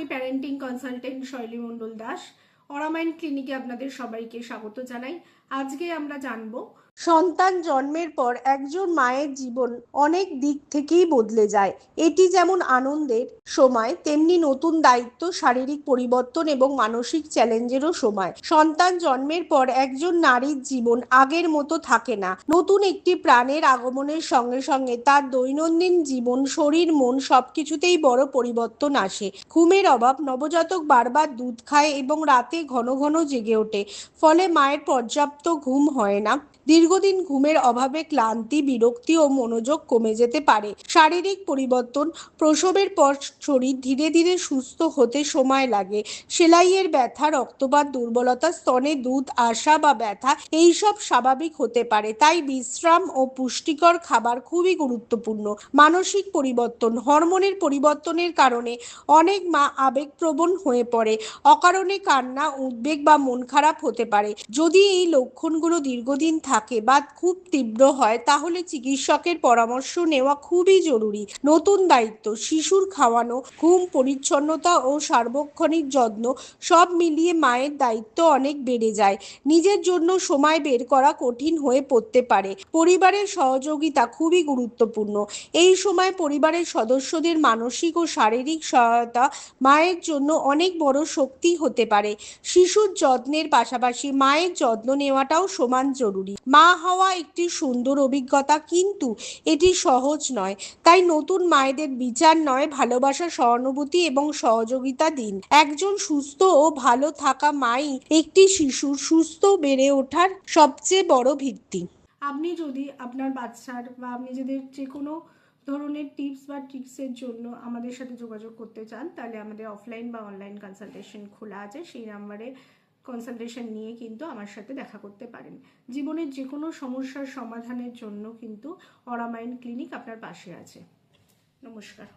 আমি parenting consultant শৈলী মণ্ডল দাস। অরামাইন্ড ক্লিনিকে আপনাদের সবাইকে স্বাগত জানাই। আজকে আমরা জানবো সন্তান জন্মের পর একজন মায়ের জীবন অনেক দিক থেকেই বদলে যায়। এটি যেমন আনন্দের সময়, তেমনি নতুন দায়িত্ব, শারীরিক পরিবর্তন এবং মানসিক চ্যালেঞ্জেরও সময়। সন্তান জন্মের পর একজন নারীর জীবন আগের মতো থাকে না। নতুন একটি প্রাণের আগমনের সঙ্গে সঙ্গে তার দৈনন্দিন জীবন, শরীর, মন সবকিছুতেই বড় পরিবর্তন আসে। ঘুমের অভাব, নবজাতক বারবার দুধ খায় এবং রাতে ঘন ঘন জেগে ওঠে, ফলে মায়ের পর্যাপ্ত ঘুম হয় না। দীর্ঘদিন ঘুমের অভাবে ক্লান্তি, বিরক্তি ও মনোযোগ কমে যেতে পারে। শারীরিক পরিবর্তন, প্রসবের পর শরীর ধীরে ধীরে সুস্থ হতে সময় লাগে। সেলাইয়ের ব্যথা, রক্তপাত, দুর্বলতা, স্তনে দুধ আসা বা ব্যথা এইসব স্বাভাবিক হতে পারে। তাই বিশ্রাম ও পুষ্টিকর খাবার খুবই গুরুত্বপূর্ণ। মানসিক পরিবর্তন, হরমোনের পরিবর্তনের কারণে অনেক মা আবেগপ্রবণ হয়ে পড়ে। অকারণে কান্না, উদ্বেগ বা মন খারাপ হতে পারে। যদি এই লক্ষণগুলো দীর্ঘদিন থাকে বা খুব তীব্র হয়, তাহলে চিকিৎসকের পরামর্শ নেওয়া খুবই জরুরি। নতুন দায়িত্ব, শিশুর খাওয়ানো, ঘুম, পরিচ্ছন্নতা ও সার্বক্ষণিক যত্ন সব মিলিয়ে মায়ের দায়িত্ব অনেক বেড়ে যায়। নিজের জন্য সময় বের করা কঠিন হয়ে পড়তে পারে। পরিবারের সহযোগিতা খুবই গুরুত্বপূর্ণ। এই সময় পরিবারের সদস্যদের মানসিক ও শারীরিক সহায়তা মায়ের জন্য অনেক বড় শক্তি হতে পারে। শিশুর যত্নের পাশাপাশি মায়ের যত্ন নেওয়াটাও সমান জরুরি। মা হওয়া একটি সুন্দর অভিজ্ঞতা, কিন্তু এটি সহজ নয়। তাই নতুন মায়েদের বিচার নয়, ভালোবাসা, সহানুভূতি এবং সহযোগিতা দিন। একজন সুস্থ ও ভালো থাকা মাই একটি শিশুর সুস্থ বেড়ে ওঠার সবচেয়ে বড় ভিত্তি। আপনি যদি আপনার বাচ্চার বা আপনি যদি যে কোনো ধরনের টিপস বা ট্রিক্সের জন্য আমাদের সাথে যোগাযোগ করতে চান, তাহলে আমাদের অফলাইন বা অনলাইন কনসালটেশন খোলা আছে। সেই নাম্বারে কনসালটেশন নিয়ে কিন্তু আমার সাথে দেখা করতে পারেন। জীবনের যে কোনো সমস্যার সমাধানের জন্য কিন্তু অরামাইন্ড ক্লিনিক আপনার পাশে আছে। নমস্কার।